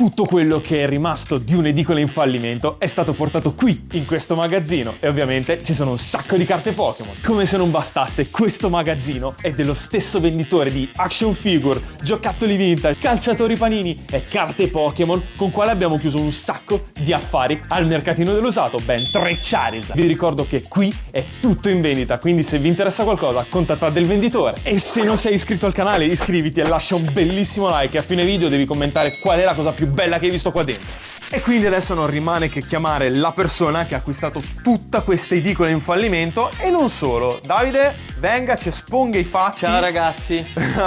tutto quello che è rimasto di un'edicola in fallimento è stato portato qui, in questo magazzino, e ovviamente ci sono un sacco di carte Pokémon. Come se non bastasse, questo magazzino è dello stesso venditore di action figure, giocattoli vintage, calciatori panini e carte Pokémon, con quale abbiamo chiuso un sacco di affari al mercatino dell'usato, ben 3 Charizard. Vi ricordo che qui è tutto in vendita, quindi se vi interessa qualcosa contattate il venditore. E se non sei iscritto al canale iscriviti e lascia un bellissimo like, e a fine video devi commentare qual è la cosa più bella che hai visto qua dentro. E quindi adesso non rimane che chiamare la persona che ha acquistato tutta questa edicola in fallimento, e non solo. Davide, venga, ci esponga i fatti. Ciao ragazzi,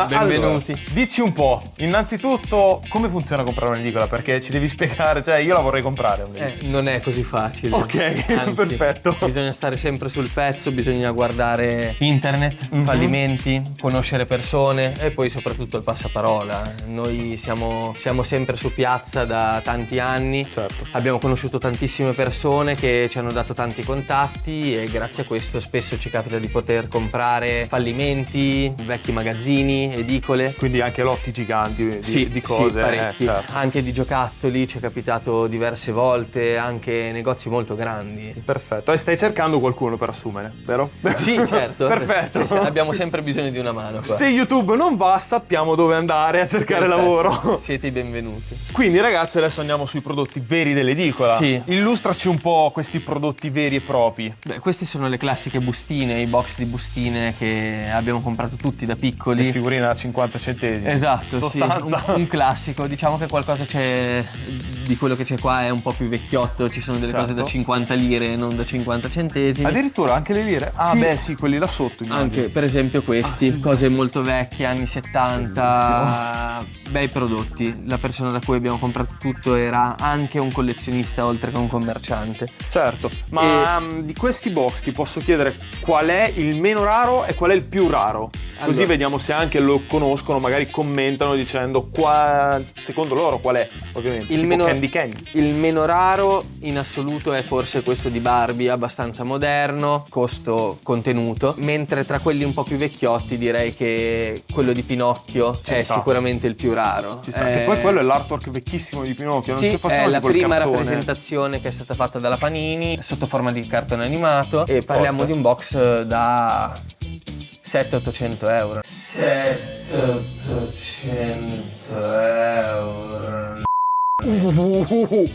benvenuti. Allora, dici un po', innanzitutto, come funziona comprare un'edicola? Perché ci devi spiegare, cioè io la vorrei comprare. Non è così facile. Ok, anzi, perfetto. Bisogna stare sempre sul pezzo, bisogna guardare internet, fallimenti, conoscere persone e poi soprattutto il passaparola. Noi siamo sempre su piazza da tanti anni. Certo. Abbiamo conosciuto tantissime persone che ci hanno dato tanti contatti e grazie a questo spesso ci capita di poter comprare fallimenti, vecchi magazzini, edicole. Quindi anche lotti giganti di cose. Sì, parecchi. Certo. Anche di giocattoli ci è capitato diverse volte, anche negozi molto grandi. Perfetto. E stai cercando qualcuno per assumere, vero? Sì, certo. Perfetto. Sì, abbiamo sempre bisogno di una mano qua. Se YouTube non va, sappiamo dove andare a cercare Perfetto. lavoro. Siete i benvenuti. Quindi ragazzi, adesso andiamo sui prodotti veri dell'edicola. Sì. Illustraci un po' questi prodotti veri e propri. Beh, queste sono le classiche bustine, i box di bustine che abbiamo comprato tutti da piccoli. Le figurine a 50 centesimi. Esatto, Sostanza. sì, un classico. Diciamo che qualcosa c'è di quello che c'è qua è un po' più vecchiotto, ci sono delle cose da 50 lire, non da 50 centesimi. Addirittura anche le lire? Ah, Sì. beh, sì, quelli là sotto. immagino. Anche per esempio questi, cose molto vecchie, anni 70, bei prodotti. La persona da cui abbiamo comprato tutto era anche un collezionista oltre che un commerciante. Certo, ma di questi box ti posso chiedere qual è il meno raro e qual è il più raro? Così Allora. vediamo se anche lo conoscono, magari commentano dicendo secondo loro qual è, ovviamente. Il tipo meno, Candy Candy. il meno raro in assoluto è forse questo di Barbie, abbastanza moderno, costo contenuto, mentre tra quelli un po' più vecchiotti direi che quello di Pinocchio è sta. sicuramente il più raro. Ci sta. Che poi quello è l'artwork vecchissimo di Pinocchio, non Sì, si faceva è la tipo il prima cartone. rappresentazione che è stata fatta dalla Panini sotto forma di cartone animato e parliamo Forte. di un box da 700-800 euro. 700-800 euro.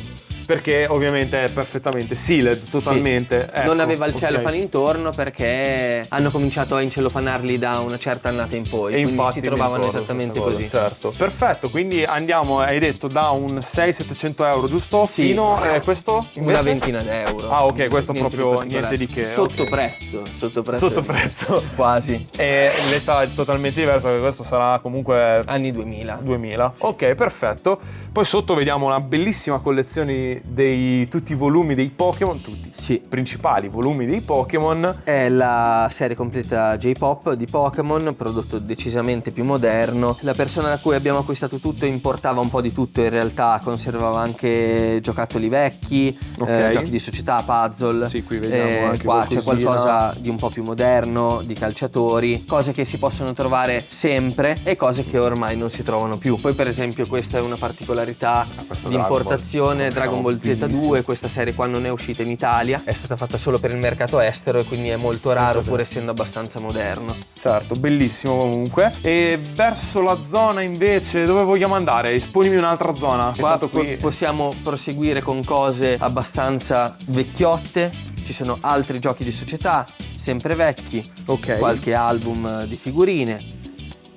Perché ovviamente è perfettamente sealed, totalmente. Sì. Ecco, Non aveva il ok. cellophane intorno perché hanno cominciato a incellofanarli da una certa annata in poi, E quindi infatti si trovavano mi ricordo esattamente questa cosa, così. certo. Perfetto, quindi andiamo, hai detto, da un 600-700 euro, giusto? Sì. Fino a questo invece? Una ventina d'euro. Ah, ok, questo Niente proprio particolare. niente di che. Sotto ok. prezzo. Sotto prezzo. Quasi. E l'età è totalmente diversa, perché questo sarà comunque Anni 2000. 2000. Ok, perfetto. Poi sotto vediamo una bellissima collezione dei tutti i volumi dei Pokémon, tutti Sì. principali volumi dei Pokémon. È la serie completa J-Pop di Pokémon, prodotto decisamente più moderno. La persona da cui abbiamo acquistato tutto importava un po' di tutto, in realtà conservava anche giocattoli vecchi, Ok. giochi di società, puzzle. Sì, qui vediamo anche qua c'è qualcosina. qualcosa di un po' più moderno, di calciatori, cose che si possono trovare sempre e cose che ormai non si trovano più. Poi per esempio questa è una particolarità questa di Dragon Ball. importazione, Dragon Ball Z2. Questa serie qua non è uscita in Italia, è stata fatta solo per il mercato estero e quindi è molto raro pur essendo abbastanza moderno. Certo, bellissimo comunque. E verso la zona invece dove vogliamo andare? Esponimi un'altra zona. Che Qua tanto qui possiamo proseguire con cose abbastanza vecchiotte. Ci sono altri giochi di società, sempre vecchi, Ok. qualche album di figurine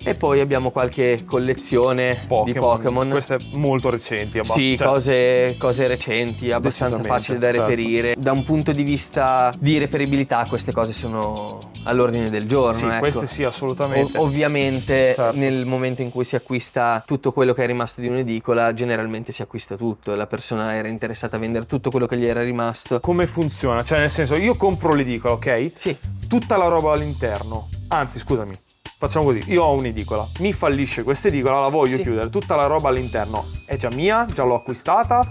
e poi abbiamo qualche collezione di Pokémon. Queste molto recenti, Sì, cioè, cose recenti, abbastanza Decisamente, facili da certo. reperire. Da un punto di vista di reperibilità queste cose sono all'ordine del giorno. sì, ecco. queste sì, assolutamente. Ovviamente Certo. nel momento in cui si acquista tutto quello che è rimasto di un'edicola, generalmente si acquista tutto e la persona era interessata a vendere tutto quello che gli era rimasto. Come funziona? Cioè, nel senso, io compro l'edicola, ok? Sì, Tutta la roba all'interno. Anzi, scusami. Facciamo così, io ho un'edicola, mi fallisce questa edicola, la voglio Sì. chiudere, tutta la roba all'interno è già mia, già l'ho acquistata.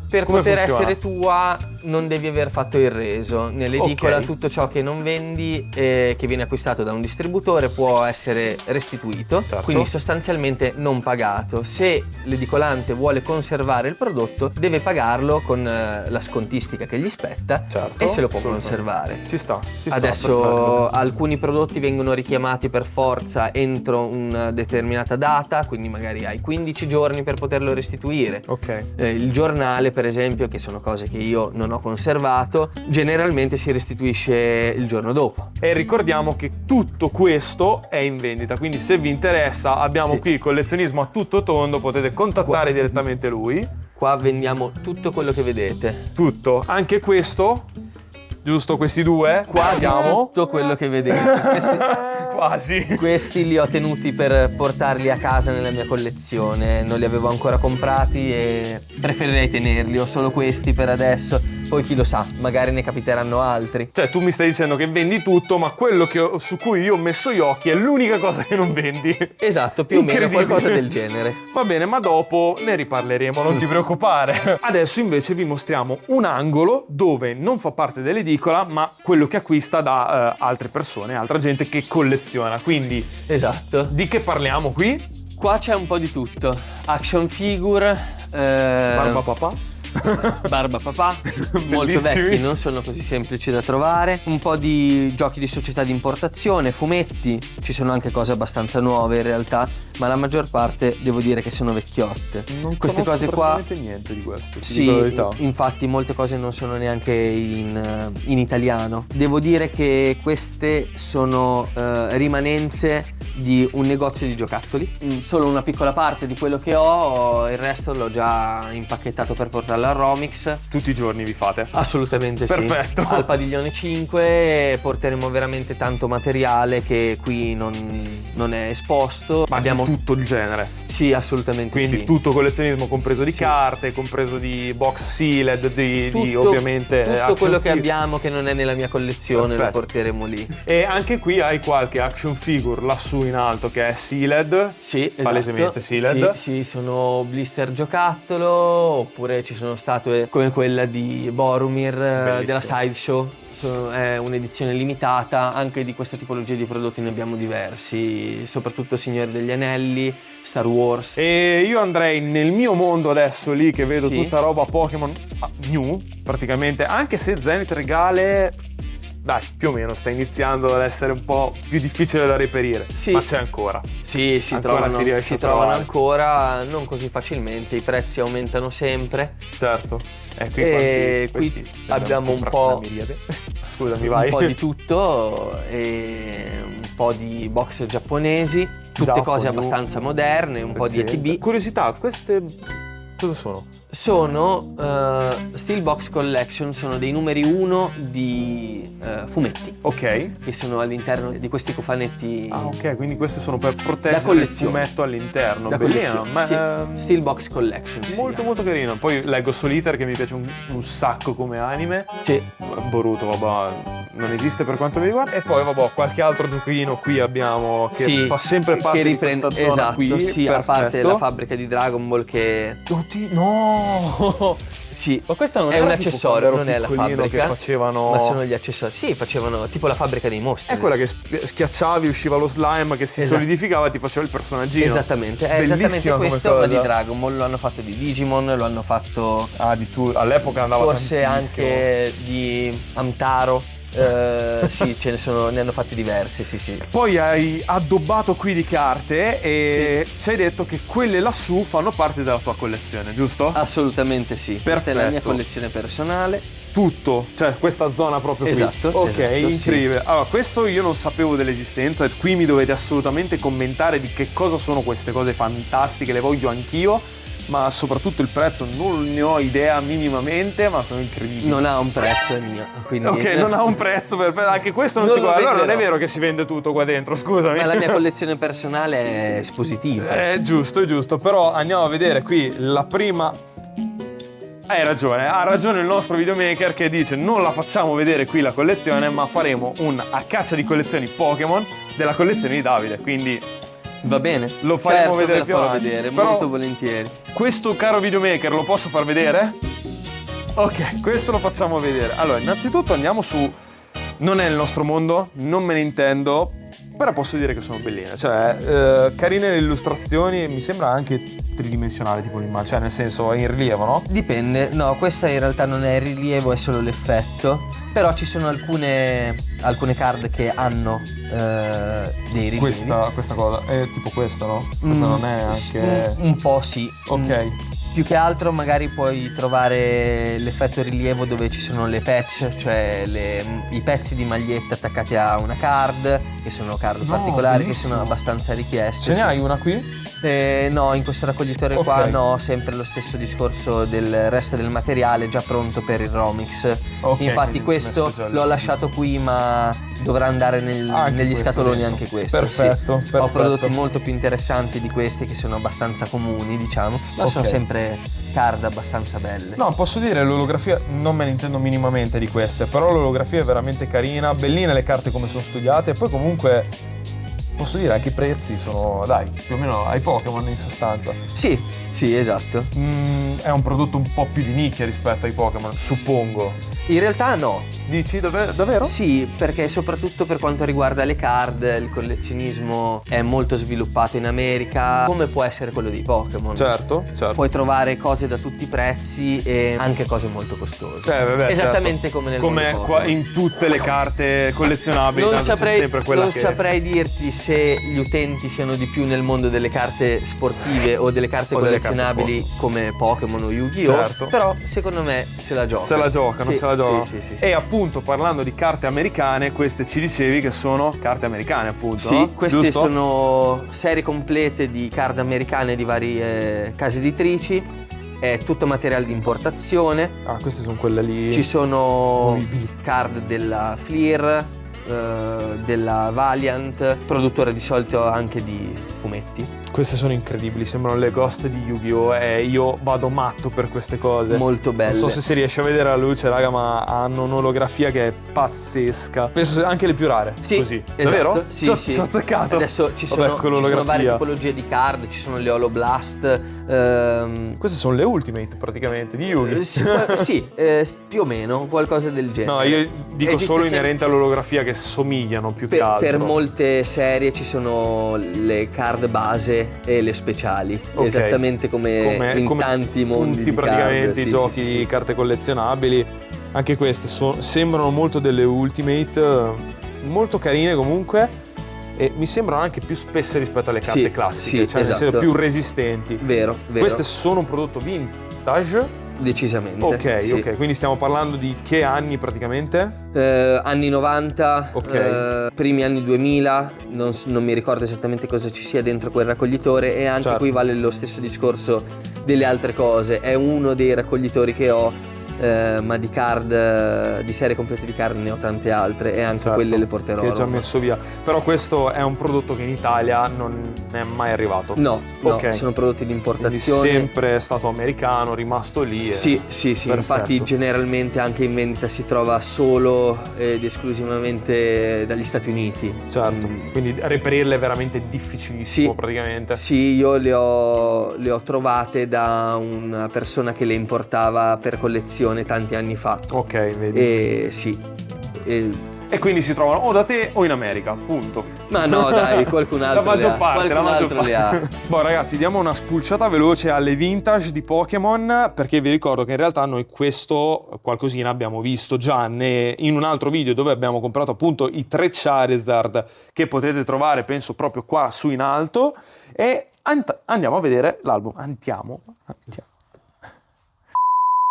per Come poter funziona? essere tua non devi aver fatto il reso. Nell'edicola tutto ciò che non vendi che viene acquistato da un distributore può essere restituito, Certo. quindi sostanzialmente non pagato. Se l'edicolante vuole conservare il prodotto deve pagarlo con la scontistica che gli spetta, Certo, e se lo può assolutamente. conservare. Ci sta, Adesso perfetto. alcuni prodotti vengono richiamati per forza entro una determinata data, quindi magari hai 15 giorni per poterlo restituire. Ok. Il giornale, per esempio, che sono cose che io non ho conservato, generalmente si restituisce il giorno dopo. E ricordiamo che tutto questo è in vendita, quindi se vi interessa abbiamo Sì. qui collezionismo a tutto tondo, potete contattare direttamente lui. Qua vendiamo tutto quello che vedete. Tutto, anche questo, giusto questi due? Quasi Vediamo. tutto quello che vedete. Quasi. Questi li ho tenuti per portarli a casa nella mia collezione, non li avevo ancora comprati e preferirei tenerli, ho solo questi per adesso, poi chi lo sa, magari ne capiteranno altri. Cioè tu mi stai dicendo che vendi tutto, ma quello su cui io ho messo gli occhi è l'unica cosa che non vendi. Esatto, più o meno Incredibile. qualcosa del genere. Va bene, ma dopo ne riparleremo, non ti preoccupare. Adesso invece vi mostriamo un angolo dove non fa parte dell'edicola, ma quello che acquista da altre persone, altra gente che colleziona. Quindi Esatto. di che parliamo qui? Qua c'è un po' di tutto. Action figure, Barba papà. Barba papà, molto Bellissimi. vecchi, non sono così semplici da trovare. Un po' di giochi di società di importazione, fumetti, ci sono anche cose abbastanza nuove in realtà, ma la maggior parte devo dire che sono vecchiotte. Non Queste cose qua, niente di questo. ti sì, dico la verità. infatti molte cose non sono neanche in italiano. Devo dire che queste sono rimanenze di un negozio di giocattoli. Solo una piccola parte di quello che ho, il resto l'ho già impacchettato per portarlo al Romix. Tutti i giorni vi fate. Assolutamente sì. Perfetto. Al padiglione 5 porteremo veramente tanto materiale che qui non è esposto. Ma abbiamo tutto il genere. Sì, assolutamente Quindi sì. tutto collezionismo, compreso di Sì. carte, compreso di box sealed, di Tutto- ovviamente tutto action quello che figure. abbiamo che non è nella mia collezione lo Perfetto. porteremo lì. E anche qui hai qualche action figure lassù in alto che è sealed. Sì, esatto. Palesemente sealed. Sì, sono blister giocattolo, oppure ci sono statue come quella di Boromir Bellissimo. della Sideshow. È un'edizione limitata, anche di questa tipologia di prodotti ne abbiamo diversi, soprattutto Signore degli Anelli, Star Wars. E io andrei nel mio mondo adesso lì che vedo Sì. tutta roba Pokémon new praticamente, anche se Zenith Regale dai, più o meno sta iniziando ad essere un po' più difficile da reperire, Sì. ma c'è ancora. Sì, si Ancora trovano, si riesce si a trovano trovare. ancora, non così facilmente, i prezzi aumentano sempre. Certo. E qui, E quanti- qui questi abbiamo un comprato po'- una miriade. Scusami, vai. Un po' di tutto e un po' di box giapponesi, tutte Giappo, cose new. abbastanza moderne, un po' di ETB. Curiosità, queste cosa sono? Sono Steelbox Collection, sono dei numeri 1 di fumetti Ok. che sono all'interno di questi cofanetti Ah, ok, quindi queste sono per proteggere il collezione. fumetto all'interno. da Bellino, collezione. ma Sì, Steelbox Collection. si molto chiama. molto carino. Poi leggo Solitaire che mi piace un sacco come anime. Sì. Boruto, vabbè, non esiste per quanto mi riguarda. E poi, vabbè, qualche altro giochino qui abbiamo che Sì, fa sempre parte che di riprende, questa zona esatto, qui. sì, a parte Perfetto. la fabbrica di Dragon Ball che No! sì, Ma questa non è era un tipo accessorio, quando non ero è la piccolino fabbrica, che facevano. ma sono gli accessori. Sì, facevano tipo la fabbrica dei mostri. È quella che schiacciavi, usciva lo slime che si Esatto. solidificava e ti faceva il personaggino. Esattamente, è esattamente Bellissima come questo, ma di cosa. Dragon Ball. Lo hanno fatto di Digimon, lo hanno fatto Ah, di tu. All'epoca andava forse tantissimo. anche di Amtaro. Sì, ne hanno fatti diversi, sì. Poi hai addobbato qui di carte e ci hai detto che quelle lassù fanno parte della tua collezione, giusto? Assolutamente sì. Questa è la mia Perfetto. collezione personale. Tutto, cioè questa zona proprio qui. Esatto, Ok, esatto, sì. incredibile. Allora, questo io non sapevo dell'esistenza, qui mi dovete assolutamente commentare di che cosa sono queste cose fantastiche, le voglio anch'io, ma soprattutto il prezzo non ne ho idea minimamente, ma sono incredibili. Non ha un prezzo, è mio. Quindi Ok, non ha un prezzo, anche questo non, Non si lo guarda. Allora non è venderò. vero che si vende tutto qua dentro, scusami. Ma la mia collezione personale è espositiva. È giusto, però andiamo a vedere qui la prima. Hai ragione, ha ragione il nostro videomaker che dice non la facciamo vedere qui la collezione, ma faremo un a caccia di collezioni Pokémon della collezione di Davide, quindi Va bene? Lo faremo Certo, vedere ve più la farò avanti. vedere, Però- molto volentieri. questo caro videomaker lo posso far vedere? Ok, questo lo facciamo vedere. Allora, innanzitutto andiamo su... Non è il nostro mondo, non me ne intendo, però posso dire che sono belline. Cioè, carine le illustrazioni, mi sembra anche tridimensionale tipo l'immagine, cioè nel senso è in rilievo, no? Dipende, no, questa in realtà non è il rilievo, è solo l'effetto. Però ci sono alcune card che hanno dei rilievi. Questa cosa, è tipo questa, no? Questa non è anche... Un po' sì. Ok. Più che altro magari puoi trovare l'effetto rilievo dove ci sono le patch, cioè i pezzi di maglietta attaccati a una card, che sono card particolari, bellissimo. che sono abbastanza richieste. Ce ne hai una qui? No, in questo raccoglitore Ok. qua no, sempre lo stesso discorso del resto del materiale già pronto per il Romix. Ok, Infatti quindi questo messo già lì. l'ho lasciato qui, ma dovrà andare Anche negli questo scatoloni dentro. anche questo. Perfetto, sì. perfetto. Ho prodotti molto più interessanti di questi che sono abbastanza comuni, diciamo, ma sono Ok. sempre card abbastanza belle. No, posso dire l'olografia, non me ne intendo minimamente di queste, però l'olografia è veramente carina, belline le carte come sono studiate, e poi comunque posso dire anche i prezzi sono, dai, più o meno ai Pokémon in sostanza. Sì, sì, esatto. È un prodotto un po' più di nicchia rispetto ai Pokémon, suppongo. In realtà no. Dici davvero? Sì, perché soprattutto per quanto riguarda le card, il collezionismo è molto sviluppato in America, come può essere quello dei Pokémon. Certo. Puoi trovare cose da tutti i prezzi e anche cose molto costose. Vabbè, Esattamente certo. come nel come mondo qua Pokémon. in tutte le carte collezionabili, tanto c'è sempre quella non che... saprei dirti se gli utenti siano di più nel mondo delle carte sportive o delle carte O delle collezionabili carte come Pokémon o Yu-Gi-Oh! Certo. Però secondo me se la giocano. Se la giocano, Sì, se la giocano. Sì. E appunto parlando di carte americane, queste ci dicevi che sono carte americane, appunto. Sì, no? queste Giusto? sono serie complete di card americane di varie case editrici. È tutto materiale di importazione. Ah, queste sono quelle lì. Ci sono movibili. card della Fleer, della Valiant, produttore di solito anche di fumetti. Queste sono incredibili, sembrano le ghost di Yu-Gi-Oh! E io vado matto per queste cose. Molto belle. Non so se si riesce a vedere la luce, raga, ma hanno un'olografia che è pazzesca. Penso anche le più rare. Sì, così. esatto. Davvero? Sì, Ci ho azzeccato. Adesso ci sono, Vabbè, con ci sono l'olografia. varie tipologie di card, ci sono le Holoblast. Queste sono le Ultimate praticamente di Yu-Gi. Sì, più o meno, qualcosa del genere. No, io dico Esiste solo sempre- inerente all'olografia che somigliano più che altro. Per molte serie ci sono le card base e le speciali, Ok. esattamente come in tanti mondi tutti di praticamente card. i Sì, giochi sì, di sì. carte collezionabili. Anche queste sembrano molto delle Ultimate, molto carine comunque, e mi sembrano anche più spesse rispetto alle carte Sì, classiche, sì, cioè nel senso esatto. più resistenti. Vero. Queste sono un prodotto vintage. Decisamente. Ok, sì. ok, quindi stiamo parlando di che anni praticamente? Anni 90, Ok. primi anni 2000, non mi ricordo esattamente cosa ci sia dentro quel raccoglitore, e anche Certo. qui vale lo stesso discorso delle altre cose. È uno dei raccoglitori che ho, ma di card, di serie complete di card ne ho tante altre, e anche Certo, quelle le porterò. che a è già Roma. messo via. Però questo è un prodotto che in Italia non è mai arrivato. No, Ok. sono prodotti di Quindi importazione. sempre stato americano, rimasto lì. Sì, Perfetto. infatti generalmente anche in vendita si trova solo ed esclusivamente dagli Stati Uniti. Certo, quindi reperirle è veramente difficilissimo Sì. praticamente. Sì, io le ho trovate da una persona che le importava per collezione tanti anni fa. Ok, vedi. E sì. E quindi si trovano o da te o in America, punto. Ma no, dai, qualcun altro La maggior le ha. parte, Qualcun la maggior altro le ha. Boh, ragazzi, diamo una spulciata veloce alle vintage di Pokémon, perché vi ricordo che in realtà noi questo qualcosina abbiamo visto già in un altro video dove abbiamo comprato appunto i 3 Charizard che potete trovare, penso proprio qua su in alto, e andiamo a vedere l'album.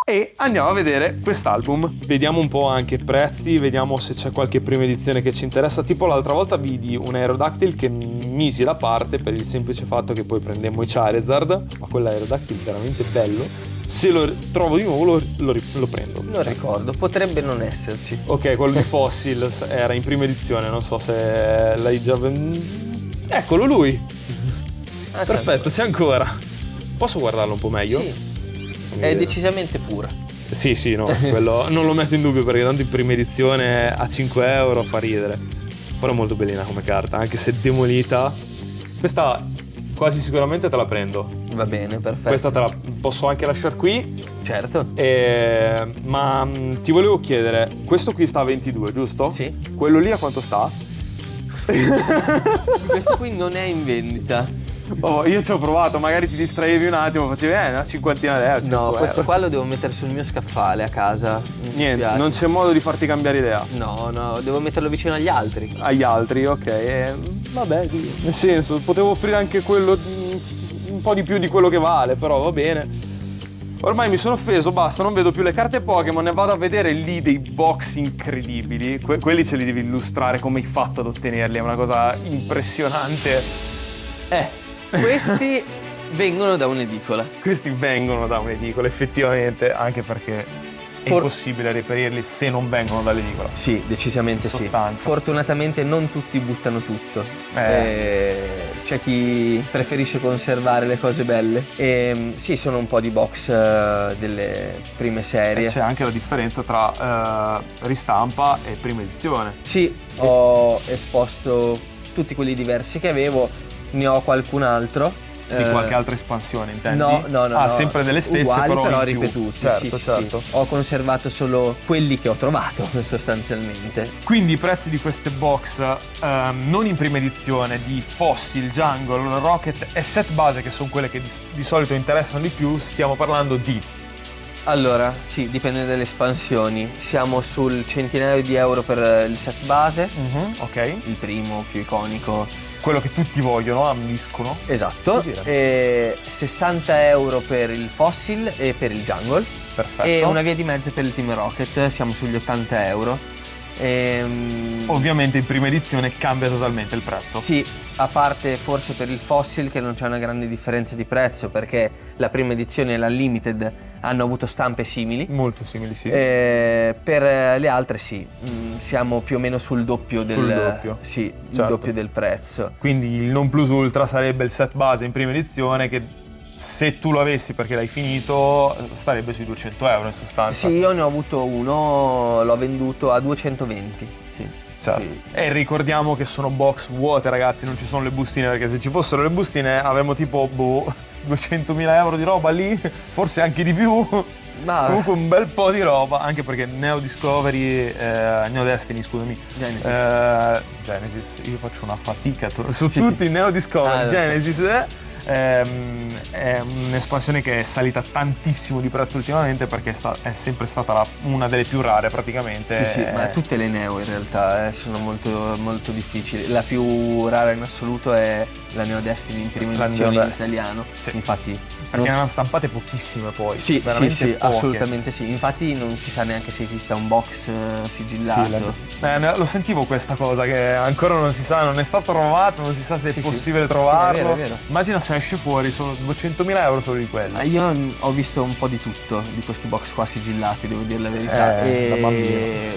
E andiamo a vedere quest'album. Vediamo un po' anche prezzi, vediamo se c'è qualche prima edizione che ci interessa. Tipo l'altra volta vidi un Aerodactyl che misi da parte per il semplice fatto che poi prendemmo i Charizard, ma quell'Aerodactyl è veramente bello. Se lo trovo di nuovo lo prendo. Non ricordo, potrebbe non esserci. Ok, quello di Fossil era in prima edizione, non so se l'hai già Eccolo lui! Ah, Perfetto, c'è ancora. Posso guardarlo un po' meglio? Sì, è decisamente pura. Sì, no, quello non lo metto in dubbio perché tanto in prima edizione a 5 euro fa ridere. Però è molto bellina come carta, anche se demolita. Questa quasi sicuramente te la prendo. Va bene, perfetto. Questa te la posso anche lasciare qui. Certo. Ma ti volevo chiedere, questo qui sta a 22, giusto? Sì. Quello lì a quanto sta? Questo qui non è in vendita. Oh, io ci ho provato, magari ti distraevi un attimo, facevi una cinquantina di euro. No, 100 questo euro. qua lo devo mettere sul mio scaffale a casa. Mi Niente, dispiace. non c'è modo di farti cambiare idea. No, devo metterlo vicino agli altri. Agli altri, ok. Vabbè, nel senso, potevo offrire anche quello un po' di più di quello che vale, però va bene. Ormai mi sono offeso, basta, non vedo più le carte Pokémon e vado a vedere lì dei box incredibili. Quelli ce li devi illustrare come hai fatto ad ottenerli, è una cosa impressionante. Questi vengono da un'edicola. Questi vengono da un'edicola, effettivamente, anche perché è impossibile reperirli se non vengono dall'edicola. Sì, decisamente In sì. sostanza. Fortunatamente non tutti buttano tutto. C'è chi preferisce conservare le cose belle. Sì, sono un po' di box delle prime serie. E c'è anche la differenza tra ristampa e prima edizione. Sì, ho esposto tutti quelli diversi che avevo, ne ho qualcun altro. Di qualche altra espansione, intendi? No. Sempre delle stesse, uguali, però in più. ripetuti. Certo, sì, certo. sì. Ho conservato solo quelli che ho trovato, sostanzialmente. Quindi i prezzi di queste box, non in prima edizione, di Fossil, Jungle, Rocket e set base, che sono quelle che di solito interessano di più, stiamo parlando di... Allora, sì, dipende dalle espansioni. Siamo sul centinaio di euro per il set base, ok. il primo più iconico. Quello che tutti vogliono, ambiscono. Esatto. Che dire? E 60 euro per il Fossil e per il Jungle. Perfetto. E una via di mezzo per il Team Rocket, siamo sugli 80 euro. Ovviamente in prima edizione cambia totalmente il prezzo. Sì, a parte forse per il Fossil che non c'è una grande differenza di prezzo, perché la prima edizione e la Limited hanno avuto stampe simili. Molto simili, sì. Per le altre sì, siamo più o meno sul doppio del... Sul doppio. Sì, Certo. il doppio del prezzo. Quindi il non plus ultra sarebbe il set base in prima edizione, che se tu lo avessi perché l'hai finito starebbe sui 200 euro in sostanza. Sì, io ne ho avuto uno, l'ho venduto a 220. Sì. Certo. Sì. E ricordiamo che sono box vuote, ragazzi, non ci sono le bustine, perché se ci fossero le bustine avremmo tipo 200.000 euro di roba lì, forse anche di più. Ma Comunque un bel po' di roba, anche perché Neo Discovery, Neo Destiny, scusami. Genesis, io faccio una fatica su tutti. Neo Discovery, Genesis. È un'espansione che è salita tantissimo di prezzo ultimamente, perché è sempre stata una delle più rare praticamente. Sì, ma tutte le Neo in realtà sono molto, molto difficili. La più rara in assoluto è la Neo Destiny in prima edizione in italiano. Sì. Infatti, perché ne hanno stampate pochissime poi. Sì, veramente poche. assolutamente sì. Infatti non si sa neanche se esista un box sigillato. Lo sentivo questa cosa, che ancora non si sa, non è stato trovato, non si sa se è possibile trovarlo. Sì, è vero. Immagina se esce fuori, sono 200.000 euro solo di quello. Io ho visto un po' di tutto di questi box qua sigillati, devo dire la verità. Mamma mia.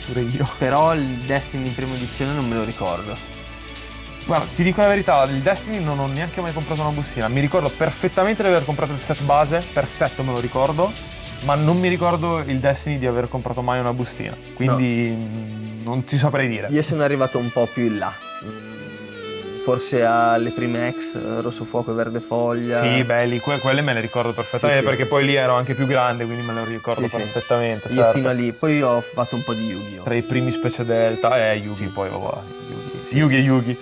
Pure io. Però il Destiny in prima edizione non me lo ricordo. Guarda, ti dico la verità, il Destiny non ho neanche mai comprato una bustina. Mi ricordo perfettamente di aver comprato il set base, perfetto, me lo ricordo, ma non mi ricordo il Destiny di aver comprato mai una bustina. Quindi non ti saprei dire. Io sono arrivato un po' più in là. Forse alle prime ex, Rosso Fuoco e Verde Foglia. Sì, belli, quelle me le ricordo perfettamente, Sì. perché poi lì ero anche più grande, quindi me le ricordo perfettamente. Io certo. fino a lì, poi ho fatto un po' di Yu-Gi-Oh! Tra i primi Specie Delta e Yugi, poi vabbè, Yugi e Yugi.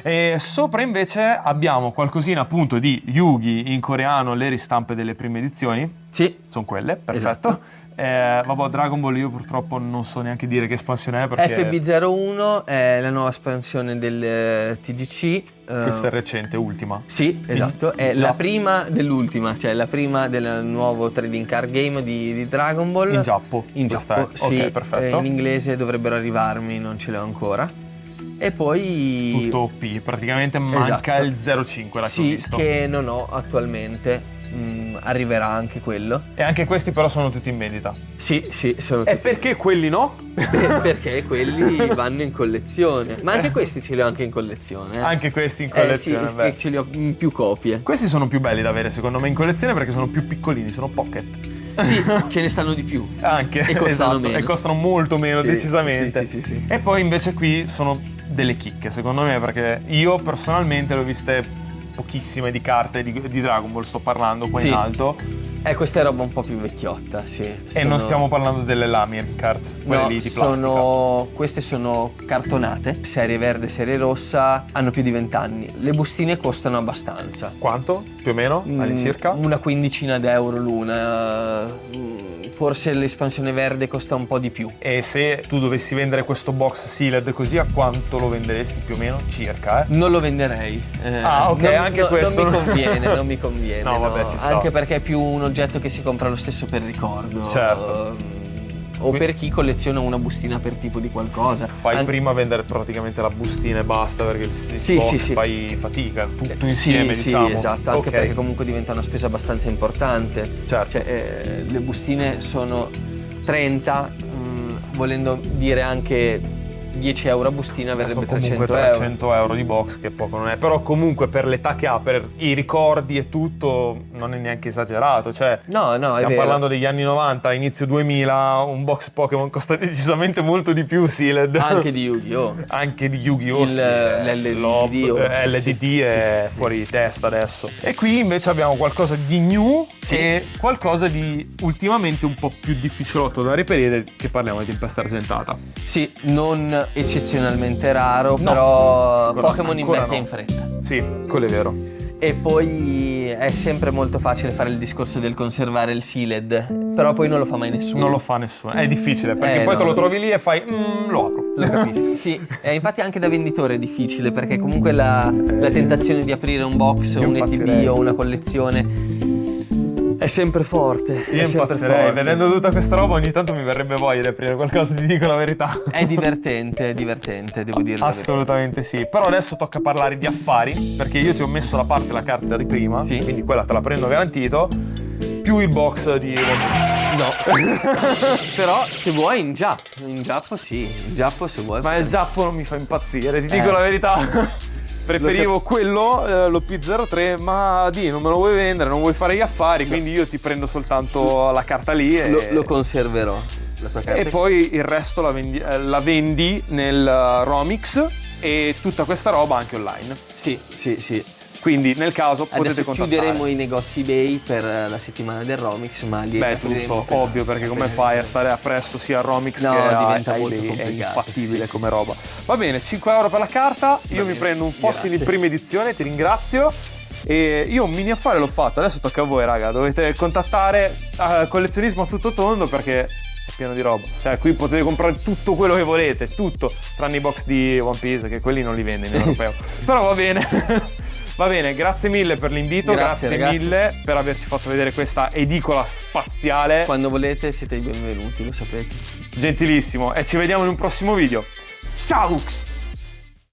E sopra invece abbiamo qualcosina appunto di Yugi in coreano, le ristampe delle prime edizioni. Sì. Sono quelle, perfetto. Esatto. Vabbè, Dragon Ball io purtroppo non so neanche dire che espansione è, perché FB01 è la nuova espansione del TGC. questa è recente, ultima. Sì, esatto, è la prima dell'ultima, cioè la prima del nuovo trading card game di Dragon Ball. In Giappo. In Giappo, sì. Ok, perfetto. In inglese dovrebbero arrivarmi, non ce l'ho ancora. E poi... Tutto OP, praticamente manca il 05, che ho visto. Che non ho attualmente. Arriverà anche quello. E anche questi però sono tutti in vendita. Sì, sono E tutti. perché quelli no? Perché quelli vanno in collezione. Ma anche questi ce li ho anche in collezione. Anche questi in collezione, sì, ce li ho in più copie. Questi sono più belli da avere secondo me in collezione, perché sono più piccolini, sono pocket. Sì, ce ne stanno di più. Anche, e costano esatto, meno. e costano molto meno, Sì, decisamente. sì. E poi invece qui sono delle chicche secondo me, perché io personalmente le ho viste pochissime di carte di Dragon Ball, sto parlando qua Sì. in alto. Questa è roba un po' più vecchiotta, sì. E non stiamo parlando delle Lamir cards, quelle No, lì di plastica. queste sono cartonate, serie verde, serie rossa, hanno più di 20 anni. Le bustine costano abbastanza. Quanto? Più o meno? All'incirca? Una quindicina d'euro l'una. Forse l'espansione verde costa un po' di più. E se tu dovessi vendere questo box sealed così, a quanto lo venderesti più o meno? Circa, Non lo venderei. Ok, anche questo. Non mi conviene, non mi conviene. No, vabbè, ci sta. Anche perché è più un oggetto che si compra lo stesso per ricordo. Certo. O per chi colleziona una bustina per tipo di qualcosa. Fai prima a vendere praticamente la bustina e basta, perché il Sì, box sì. fai fatica, tutto insieme, sì, diciamo. Sì, esatto, anche Ok. perché comunque diventa una spesa abbastanza importante. Certo. Cioè, le bustine sono 30, volendo dire anche 10 euro a bustina Sono verrebbe comunque 300 euro. 300 euro di box, che poco non è. Però comunque per l'età che ha, per i ricordi e tutto, non è neanche esagerato. Cioè, No, è stiamo vero. parlando degli anni 90, inizio 2000, un box Pokémon costa decisamente molto di più, sealed. Anche di Yu-Gi-Oh! Anche di Yu-Gi-Oh! L'LDD LDD è sì. fuori di testa adesso. E qui invece abbiamo qualcosa di new e qualcosa di ultimamente un po' più difficilotto da reperire, che parliamo di tempesta argentata. Sì, non eccezionalmente raro, No, però Pokémon ancora invecchia no. in fretta. Sì, quello è vero. E poi è sempre molto facile fare il discorso del conservare il sealed, però poi non lo fa mai nessuno. Non lo fa nessuno, è difficile perché poi no. te lo trovi lì e fai lo apro. Lo capisco. Sì, infatti anche da venditore è difficile perché comunque la tentazione di aprire un box, Io un impazzirei. ETB o una collezione è sempre forte. Io è sempre impazzirei, forte. vedendo tutta questa roba ogni tanto mi verrebbe voglia di aprire qualcosa, ti dico la verità. È divertente, devo dire. Assolutamente sì, però adesso tocca parlare di affari, perché io ti ho messo da parte la carta di prima, Sì. quindi quella te la prendo garantito, più il box di One Piece. No. Però se vuoi in Giappo sì, in Giappo se vuoi. Ma il Giappo non mi fa impazzire, ti dico la verità. Preferivo quello, lo P03, ma non me lo vuoi vendere, non vuoi fare gli affari, quindi io ti prendo soltanto la carta lì e, Lo conserverò. La tua carta. e poi il resto la vendi nel Romix e tutta questa roba anche online. Sì. Quindi nel caso potete Adesso contattare. chiuderemo i negozi eBay per la settimana del Romix, ma li Beh, apriremo giusto, per- ovvio, perché come fai a stare appresso sia a Romix No, che a diventa molto eBay? È complicato. infattibile come roba. Va bene, 5 euro per la carta, io mi prendo un fossil in Grazie. prima edizione, ti ringrazio. E io un mini affare l'ho fatto, adesso tocca a voi raga, dovete contattare Collezionismo a tutto tondo perché è pieno di roba. Cioè qui potete comprare tutto quello che volete, tutto, tranne i box di One Piece che quelli non li vende in europeo. Però va bene. Va bene, grazie mille per l'invito, Grazie, grazie ragazzi. mille per averci fatto vedere questa edicola spaziale. Quando volete siete i benvenuti, lo sapete. Gentilissimo, e ci vediamo in un prossimo video. Ciao!